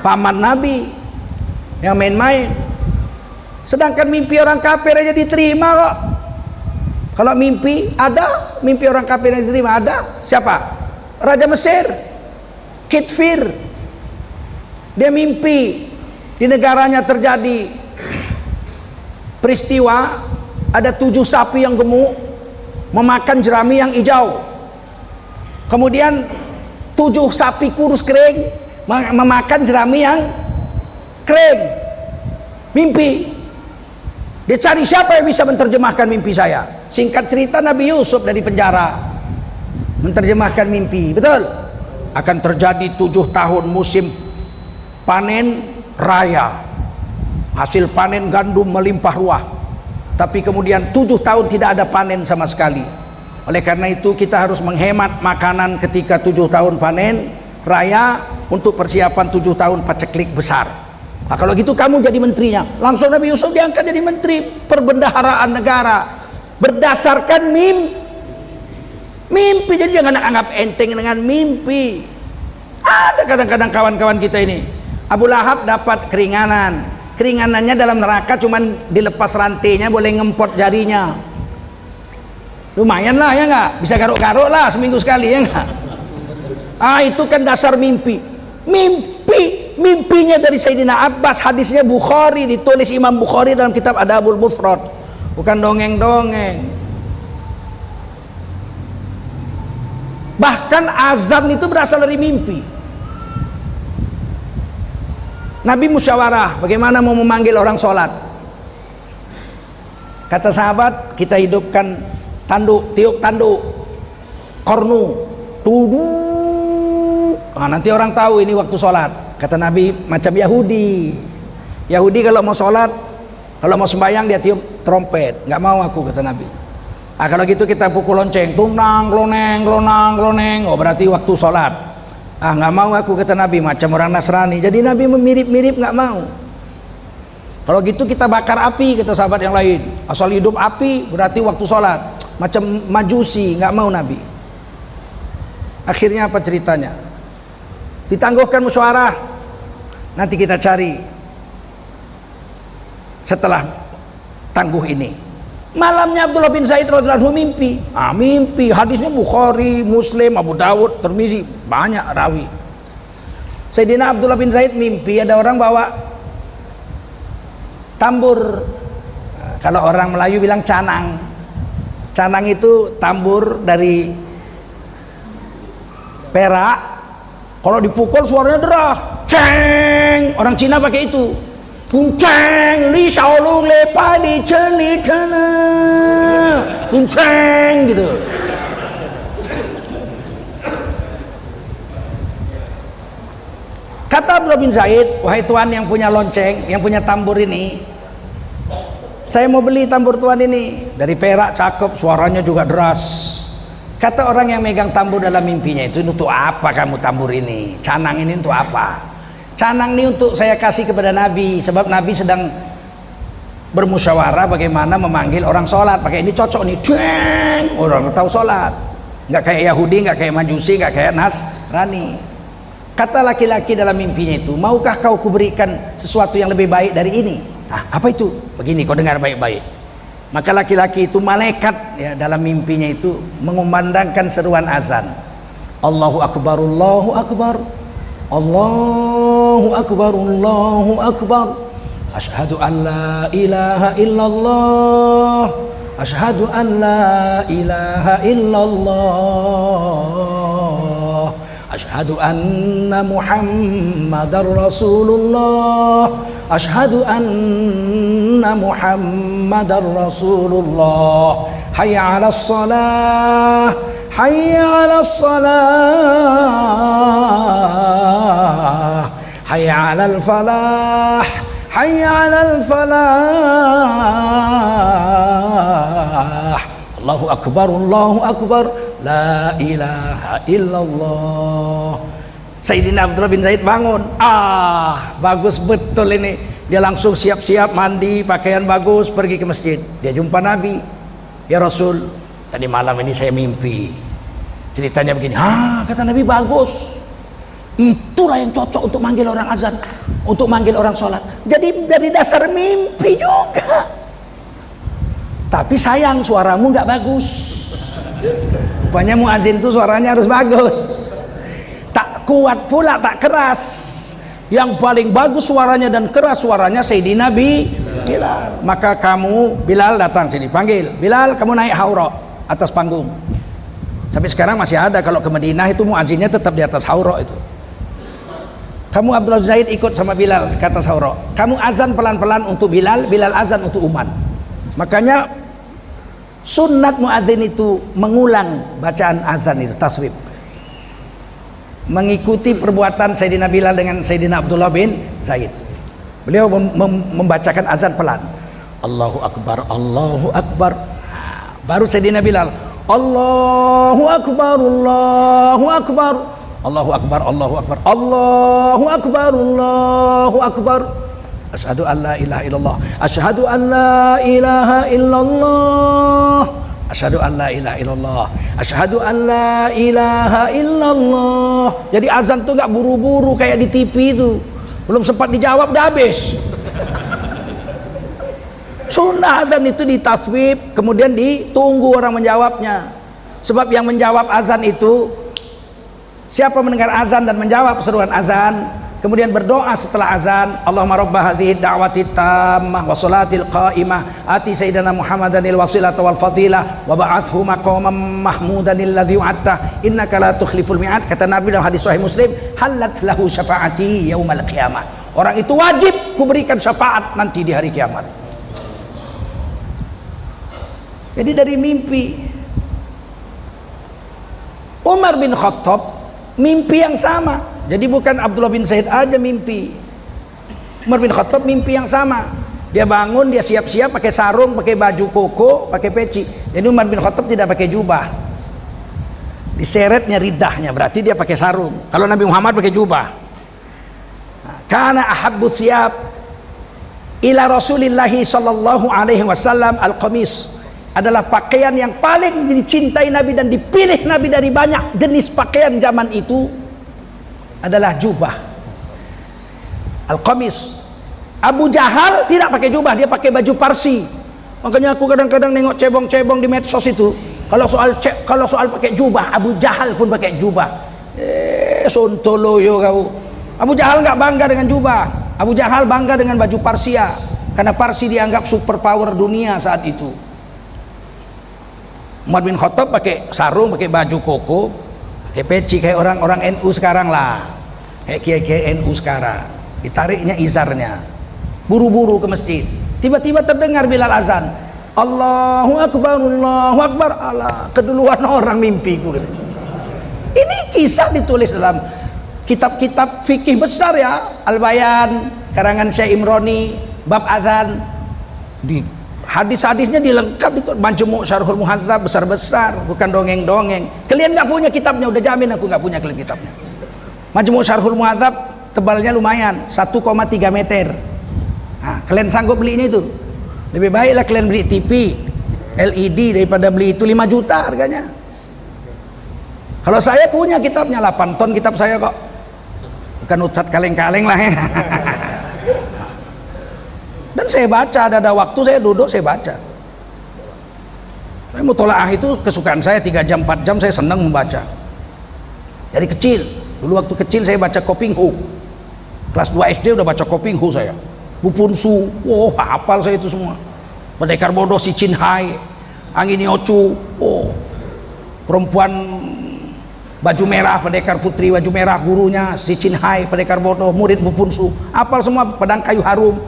paman Nabi yang main-main. Sedangkan mimpi orang kafir aja diterima kok. Kalau mimpi ada, mimpi orang kafir yang diterima ada. Siapa? Raja Mesir, Kitfir. Dia mimpi di negaranya terjadi peristiwa ada 7 sapi yang gemuk memakan jerami yang hijau. Kemudian 7 sapi kurus kering memakan jerami yang kering. Mimpi. Dia cari siapa yang bisa menerjemahkan mimpi saya. Singkat cerita, Nabi Yusuf dari penjara menerjemahkan mimpi. Betul? Akan terjadi 7 tahun musim panen raya. Hasil panen gandum melimpah ruah. Tapi kemudian 7 tahun tidak ada panen sama sekali. Oleh karena itu kita harus menghemat makanan ketika 7 tahun panen raya untuk persiapan 7 tahun paceklik besar. Nah, kalau gitu kamu jadi menterinya. Langsung Nabi Yusuf diangkat jadi menteri perbendaharaan negara berdasarkan mimpi. Jadi jangan anggap enteng dengan mimpi. Ada kadang-kadang kawan-kawan kita ini, Abu Lahab dapat keringanannya dalam neraka cuman dilepas rantainya, boleh ngempot jarinya. Lumayan lah, ya enggak? Bisa garuk-garuk lah seminggu sekali, ya enggak? Itu kan dasar mimpi. Mimpinya dari Sayyidina Abbas, hadisnya Bukhari, ditulis Imam Bukhari dalam kitab Adabul Mufrad. Bukan dongeng-dongeng. Bahkan azan itu berasal dari mimpi. Nabi musyawarah bagaimana mau memanggil orang sholat. Kata sahabat, kita hidupkan tanduk, tiup tanduk, kornu, tuduk. Nanti orang tahu ini waktu sholat. Kata Nabi, macam Yahudi kalau mau sholat, kalau mau sembahyang dia tiup trompet. Nggak mau aku, kata Nabi. Kalau gitu kita pukul lonceng, tunang, gloneng. Oh, berarti waktu sholat. Nggak mau aku, kata Nabi, macam orang Nasrani. Jadi Nabi mirip-mirip, nggak mau. Kalau gitu kita bakar api, kata sahabat yang lain. Asal hidup api berarti waktu sholat. Macam Majusi, nggak mau Nabi. Akhirnya apa ceritanya? Ditangguhkan musyawarah. Nanti kita cari setelah tangguh ini. Malamnya Abdullah bin Zaid radhiyallahu anhu mimpi. Mimpi, hadisnya Bukhari, Muslim, Abu Dawud, Tirmizi, banyak rawi. Sayyidina Abdullah bin Zaid mimpi ada orang bawa tambur. Kalau orang Melayu bilang canang. Canang itu tambur dari perak. Kalau dipukul suaranya deras, ceng. Orang Cina pakai itu, kunceng, li xiaolong le pai li chen kunceng gitu. Kata Abdullah bin Zaid, wahai tuan yang punya lonceng, yang punya tambur ini, saya mau beli tambur tuan ini dari perak, cakep, suaranya juga deras. Kata orang yang megang tambur dalam mimpinya itu, untuk apa kamu tambur ini? Canang ini untuk apa? Canang ini untuk saya kasih kepada Nabi, sebab Nabi sedang bermusyawarah bagaimana memanggil orang sholat. Pakai ini cocok nih, Deng! Orang tahu sholat. Nggak kayak Yahudi, nggak kayak Majusi, nggak kayak Nasrani. Kata laki-laki dalam mimpinya itu, maukah kau kuberikan sesuatu yang lebih baik dari ini? Apa itu? Begini, kau dengar baik-baik. Maka laki-laki itu, malaikat ya, dalam mimpinya itu mengumandangkan seruan azan. Allahu Akbar, Allahu Akbar, Allahu Akbar, Allahu Akbar. Asyhadu an la ilaha illallah, asyhadu an la ilaha illallah, Asyhadu anna Muhammadar Rasulullah. Asyhadu anna Muhammadar Rasulullah. Hayya 'alas shalah. Hayya 'alas shalah. Hayya 'alal falah. Hayya 'alal falah. Allahu akbar, Allahu akbar. La ilaha illallah. Sayyidina Abdullah bin Zaid bangun. Bagus betul ini. Dia langsung siap-siap mandi, pakaian bagus, pergi ke masjid. Dia jumpa Nabi. Ya Rasul, tadi malam ini saya mimpi. Ceritanya begini. Kata Nabi, bagus. Itulah yang cocok untuk manggil orang azan, untuk manggil orang sholat. Jadi dari dasar mimpi juga. Tapi sayang suaramu nggak bagus. Rupanya muazin itu suaranya harus bagus. Tak kuat pula, tak keras. Yang paling bagus suaranya dan keras suaranya Sayyidina Bilal. Maka kamu, Bilal, datang sini, panggil. Bilal, kamu naik haura, atas panggung. Sampai sekarang masih ada. Kalau ke Madinah itu muazinnya tetap di atas haura itu. Kamu Abdullah Zaid ikut sama Bilal ke atas haura. Kamu azan pelan-pelan untuk Bilal, Bilal azan untuk umat. Makanya sunnat muadzin itu mengulang bacaan azan itu, taswib. Mengikuti perbuatan Sayyidina Bilal dengan Sayyidina Abdullah bin Zaid. Beliau membacakan azan pelan. Allahu akbar, Allahu akbar. Baru Sayyidina Bilal, Allahu akbar, Allahu akbar. Allahu akbar, Allahu akbar. Allahu akbar, Allahu akbar. Asyhadu an la ilaha illallah. Asyhadu an la ilaha illallah. Asyhadu an la ilaha illallah. Asyhadu an la ilaha illallah. Jadi azan tuh gak buru-buru kayak di TV itu. Belum sempat dijawab udah habis. Sunnah azan itu ditaswib, kemudian ditunggu orang menjawabnya. Sebab yang menjawab azan itu, siapa mendengar azan dan menjawab seruan azan, kemudian berdoa setelah azan, Allahumma rabba hadhihi da'wati tammah wa salatil qa'imah ati sayyidina Muhammadanil wasilata wal fadilah wa ba'athhu maqaman mahmudanil ladzi wa'adta innaka la tukhliful mi'ad. Kata Nabi dalam hadis sahih Muslim, halat lahu syafaati yaumal qiyamah. Orang itu wajib kuberikan syafaat nanti di hari kiamat. Jadi dari mimpi Umar bin Khattab, mimpi yang sama. Jadi bukan Abdullah bin Zaid aja mimpi. Umar bin Khattab mimpi yang sama. Dia bangun, dia siap-siap pakai sarung, pakai baju koko, pakai peci. Jadi Umar bin Khattab tidak pakai jubah. Diseretnya ridahnya, berarti dia pakai sarung. Kalau Nabi Muhammad pakai jubah. Kana ahabbu thiyab ila Rasulillahi sallallahu alaihi wasallam al-qamis. Adalah pakaian yang paling dicintai Nabi dan dipilih Nabi dari banyak jenis pakaian zaman itu adalah jubah, al-qamis. Abu Jahal tidak pakai jubah, dia pakai baju Parsi. Makanya aku kadang-kadang nengok cebong-cebong di medsos itu, kalau soal pakai jubah, Abu Jahal pun pakai jubah. Sontoloyo kau. Abu Jahal nggak bangga dengan jubah. Abu Jahal bangga dengan baju Parsia, karena Parsi dianggap superpower dunia saat itu. Umar bin Khattab pakai sarung, pakai baju koko, pakai peci kayak orang-orang NU sekarang lah, kayak kiai-kiai NU sekarang. Ditariknya izarnya, buru-buru ke masjid. Tiba-tiba terdengar Bilal azan, Allahu akbar, Allahu akbar. Alah, keduluan orang mimpiku. Ini kisah ditulis dalam kitab-kitab fikih besar ya, Al-Bayan karangan Syekh Imroni, bab azan. Di hadis-hadisnya dilengkap itu, Majmu' Syarhul Muhadzab besar-besar, bukan dongeng-dongeng. Kalian nggak punya kitabnya, udah jamin aku nggak punya kalian kitabnya. Majmu' Syarhul Muhadzab tebalnya lumayan, 1,3 meter. Nah, kalian sanggup belinya itu? Lebih baiklah kalian beli TV LED daripada beli itu 5 juta harganya. Kalau saya punya kitabnya 8 ton kitab saya kok. Bukan ustadz kaleng-kaleng lah ya. Dan saya baca, ada waktu saya duduk saya baca. Saya mutolaah itu kesukaan saya, 3 jam 4 jam saya senang membaca. Dari kecil, dulu waktu kecil saya baca Kopinghu. Kelas 2 SD udah baca Kopinghu saya. Bupunsu, hafal saya itu semua. Pendekar bodoh si Chin Hai, Angin Yocu, perempuan Baju merah pendekar putri, baju merah gurunya si Chin Hai pendekar bodoh, murid Bu Punsu, apal semua pedang kayu harum,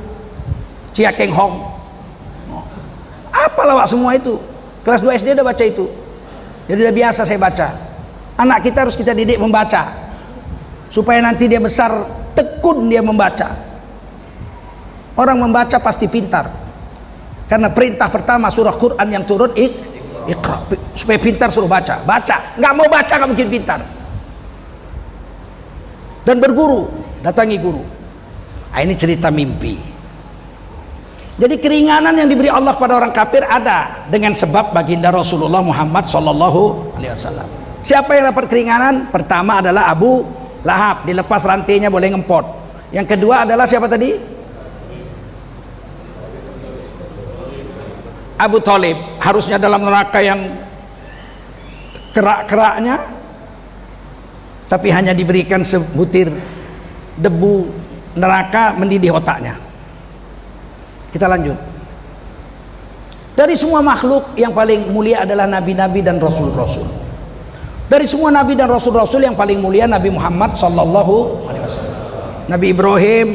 Chia Keng Hong, apal awak semua itu. Kelas 2 SD udah baca itu, jadi udah biasa saya baca. Anak kita harus kita didik membaca supaya nanti dia besar tekun dia membaca. Orang membaca pasti pintar, karena perintah pertama surah Quran yang turun Iqra, supaya pintar suruh baca. Nggak mau baca nggak mungkin pintar. Dan berguru, datangi guru. Nah, ini cerita mimpi. Jadi keringanan yang diberi Allah pada orang kafir ada dengan sebab baginda Rasulullah Muhammad SAW. Siapa yang dapat keringanan? Pertama adalah Abu Lahab, dilepas rantainya boleh ngempot. Yang kedua adalah siapa tadi? Abu Thalib, harusnya dalam neraka yang kerak-keraknya, tapi hanya diberikan sebutir debu neraka mendidih otaknya. Kita lanjut. Dari semua makhluk yang paling mulia adalah nabi-nabi dan rasul-rasul. Dari semua nabi dan rasul-rasul yang paling mulia Nabi Muhammad sallallahu alaihi wasallam. Nabi Ibrahim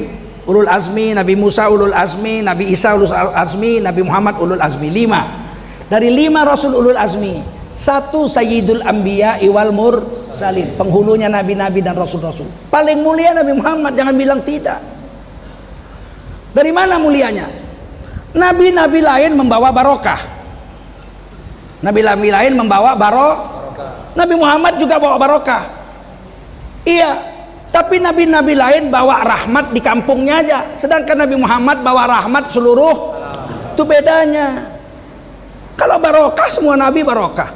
ulul azmi, Nabi Musa ulul azmi, Nabi Isa ulul azmi, Nabi Muhammad ulul azmi. 5. Dari 5 rasul ulul azmi, 1 sayyidul anbiya wal mursalin, penghulunya nabi-nabi dan rasul-rasul. Paling mulia Nabi Muhammad, jangan bilang tidak. Dari mana mulianya? Nabi-nabi lain membawa barokah, nabi-nabi lain membawa barokah, Nabi Muhammad juga bawa barokah. Iya, tapi nabi-nabi lain bawa rahmat di kampungnya aja, sedangkan Nabi Muhammad bawa rahmat seluruh. Itu bedanya. Kalau barokah, semua nabi barokah.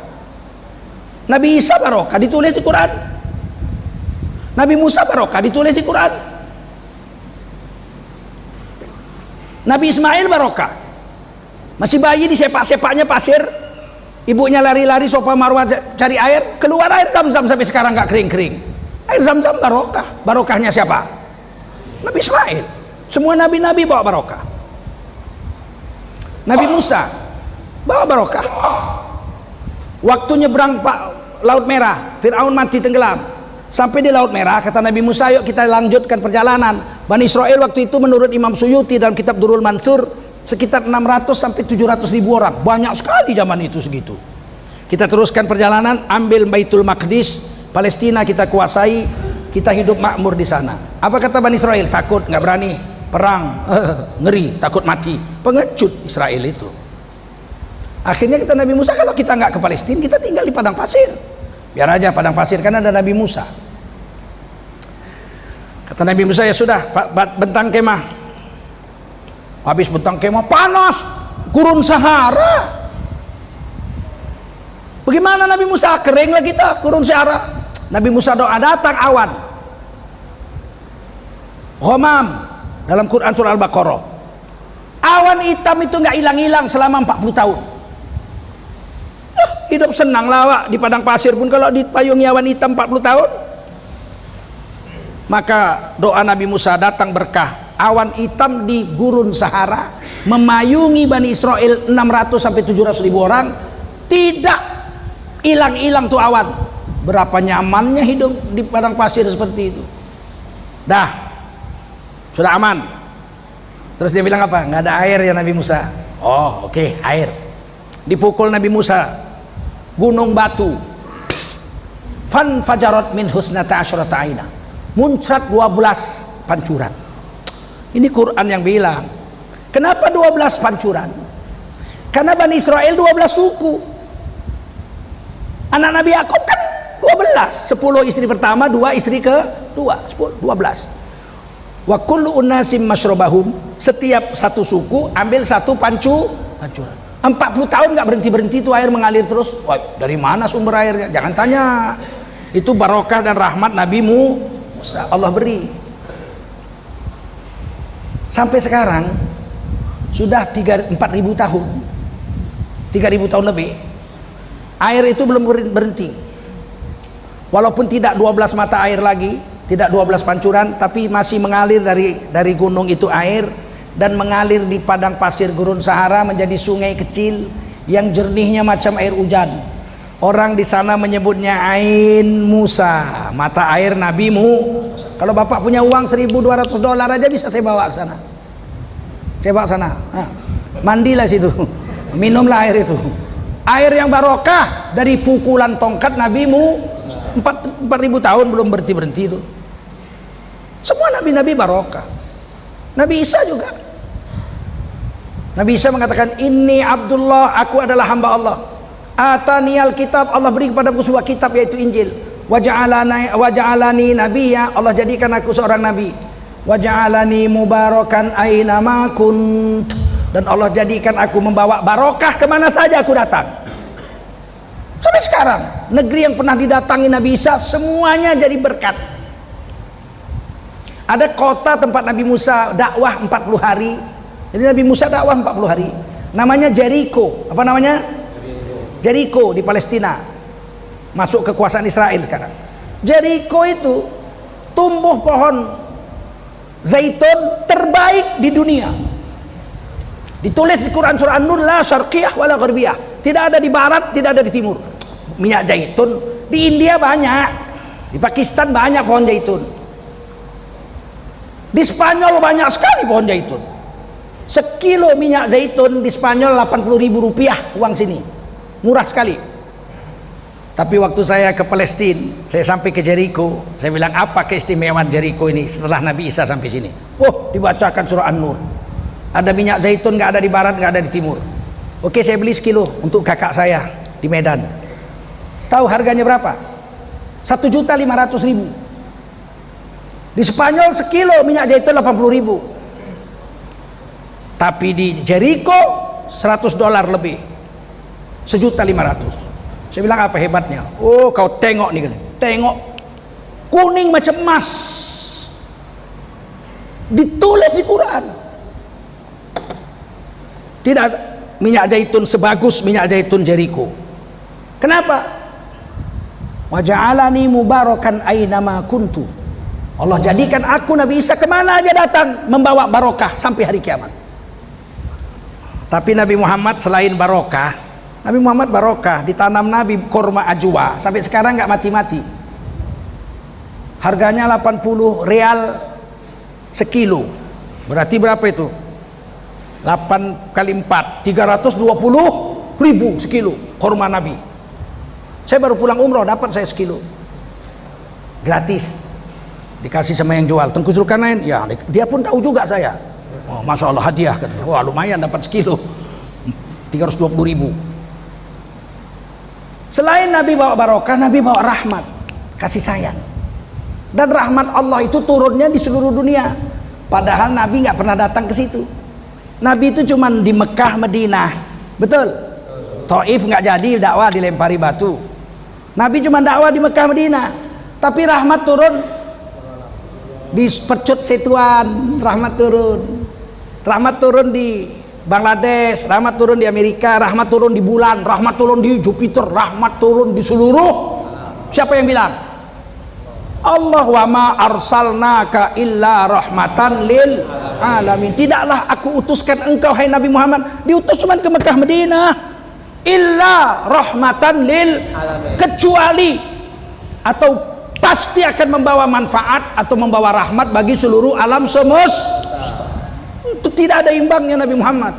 Nabi Isa barokah, ditulis di Quran. Nabi Musa barokah, ditulis di Quran. Nabi Ismail barokah, masih bayi disepak-sepaknya pasir, ibunya lari-lari sofa marwah cari air, keluar air Zam-Zam sampai sekarang nggak kering-kering. Air Zam-Zam barokah. Barokahnya siapa? Nabi Ismail. Semua nabi-nabi bawa barokah. Nabi Musa bawa barokah. Waktu nyebrang Laut Merah, Fir'aun mati tenggelam. Sampai di Laut Merah, kata Nabi Musa, yuk kita lanjutkan perjalanan. Bani Israel waktu itu menurut Imam Suyuti dalam kitab Durrul Mansur sekitar 600 sampai 700 ribu orang. Banyak sekali zaman itu segitu. Kita teruskan perjalanan, ambil Baitul Maqdis, Palestina kita kuasai, kita hidup makmur di sana. Apa kata Bani Israel? Takut, nggak berani perang, ngeri, takut mati. Pengecut Israel itu. Akhirnya kata Nabi Musa, kalau kita nggak ke Palestina, kita tinggal di padang pasir. Biar aja padang pasir, kan ada Nabi Musa. Kata Nabi Musa, ya sudah, bentang kemah. Habis bentang kemah, panas, gurun Sahara. Bagaimana Nabi Musa? Kering lah kita, gurun Sahara. Nabi Musa doa, datang awan Ghamam dalam Quran surah Al-Baqarah. Awan hitam itu nggak hilang-hilang selama 40 tahun. Hidup senang lawak di padang pasir pun kalau dipayungi awan hitam 40 tahun. Maka doa Nabi Musa, datang berkah. Awan hitam di gurun Sahara memayungi Bani Israel 600 sampai 700 ribu orang, tidak hilang-hilang tuh awan. Berapa nyamannya hidup di padang pasir seperti itu. Dah, sudah aman. Terus dia bilang apa? Nggak ada air ya Nabi Musa. Oh oke, air. Dipukul Nabi Musa, gunung batu. Fan fajarat min husnata asyrata aina, muncrat 12 pancuran. Ini Quran yang bilang. Kenapa 12 pancuran? Karena Bani Israel 12 suku. Anak Nabi Yakub kan 12, 10 istri pertama, 2 istri kedua, 10, 12. Wa kullu unasim masyrabahum, setiap satu suku ambil satu pancuran. 40 tahun nggak berhenti itu air mengalir terus. Wah, dari mana sumber airnya? Jangan tanya. Itu barokah dan rahmat Nabi Musa, Allah beri. Sampai sekarang sudah 4.000 tahun, 3.000 tahun lebih, air itu belum berhenti. Walaupun tidak 12 mata air lagi, tidak 12 pancuran, tapi masih mengalir dari gunung itu air, dan mengalir di padang pasir gurun Sahara menjadi sungai kecil yang jernihnya macam air hujan. Orang di sana menyebutnya Ain Musa, mata air Nabi Musa. Kalau bapak punya uang $1.200 aja bisa saya bawa ke sana. Saya bawa ke sana. Mandilah situ, minumlah air itu. Air yang barokah dari pukulan tongkat Nabimu 4.000 tahun belum berhenti itu. Semua nabi-nabi barokah. Nabi Isa juga. Nabi Isa mengatakan, Inni Abdullah, aku adalah hamba Allah. Ataniyal kitab, Allah beri kepadaku sebuah kitab yaitu Injil. Waja'alani nabiyya, Allah jadikan aku seorang nabi. Waja'alani mubarakan aina ma kunt, dan Allah jadikan aku membawa barokah kemana saja aku datang. Sampai sekarang negeri yang pernah didatangi Nabi Isa semuanya jadi berkat. Ada kota tempat Nabi Musa dakwah 40 hari. Jadi Nabi Musa dakwah 40 hari. Namanya Jericho. Apa namanya? Jericho di Palestina. Masuk kekuasaan Israel sekarang. Jericho itu tumbuh pohon zaitun terbaik di dunia. Ditulis di Quran surah An-Nur, la syarqiyah wala gharbiyah. Tidak ada di barat, tidak ada di timur. Minyak zaitun di India banyak. Di Pakistan banyak pohon zaitun. Di Spanyol banyak sekali pohon zaitun. Sekilo minyak zaitun di Spanyol 80.000 rupiah uang sini. Murah sekali. Tapi waktu saya ke Palestina, saya sampai ke Jericho, saya bilang, apa keistimewaan Jericho ini setelah Nabi Isa sampai sini? Oh, dibacakan surah An-Nur. Ada minyak zaitun, nggak ada di barat, nggak ada di timur. Oke, saya beli sekilo untuk kakak saya di Medan. Tahu harganya berapa? 1.500.000. Di Spanyol sekilo minyak zaitun 80.000. Tapi di Jericho $100 lebih, 1.500.000. Saya bilang, apa hebatnya? Oh, kau tengok nih, tengok, kuning macam emas, ditulis di Quran. Tidak ada minyak zaitun sebagus minyak zaitun Jericho. Kenapa? Waja'alani mubarakan ainama kuntu. Allah jadikan aku Nabi Isa kemana aja datang membawa barokah sampai hari kiamat. Tapi Nabi Muhammad selain barokah, Nabi Muhammad barokah, ditanam Nabi korma ajwa sampai sekarang nggak mati-mati. Harganya 80 real sekilo. Berarti berapa itu? 8 kali 4, 320.000 sekilo korma Nabi. Saya baru pulang umroh dapat saya sekilo. Gratis. Dikasih sama yang jual. Tengku Zulkarnain, ya dia pun tahu juga saya. Oh, Masya Allah hadiah katanya. Wah, lumayan dapat sekilo. 320.000. Selain Nabi bawa barokah, Nabi bawa rahmat, kasih sayang. Dan rahmat Allah itu turunnya di seluruh dunia. Padahal Nabi nggak pernah datang ke situ. Nabi itu cuma di Mekah, Madinah. Betul? Taif nggak jadi dakwah, dilempari batu. Nabi cuma dakwah di Mekah, Madinah. Tapi rahmat turun di Percut Setuan, rahmat turun. Rahmat turun di Bangladesh, rahmat turun di Amerika, rahmat turun di bulan, rahmat turun di Jupiter, rahmat turun di seluruh. Siapa yang bilang? Allah, wa ma arsalnaka illa rahmatan lil alamin. Tidaklah aku utuskan engkau hai Nabi Muhammad, diutus cuma ke Mekah, Madinah, illa rahmatan lil alamin, kecuali atau pasti akan membawa manfaat atau membawa rahmat bagi seluruh alam semesta. Itu tidak ada imbangnya Nabi Muhammad.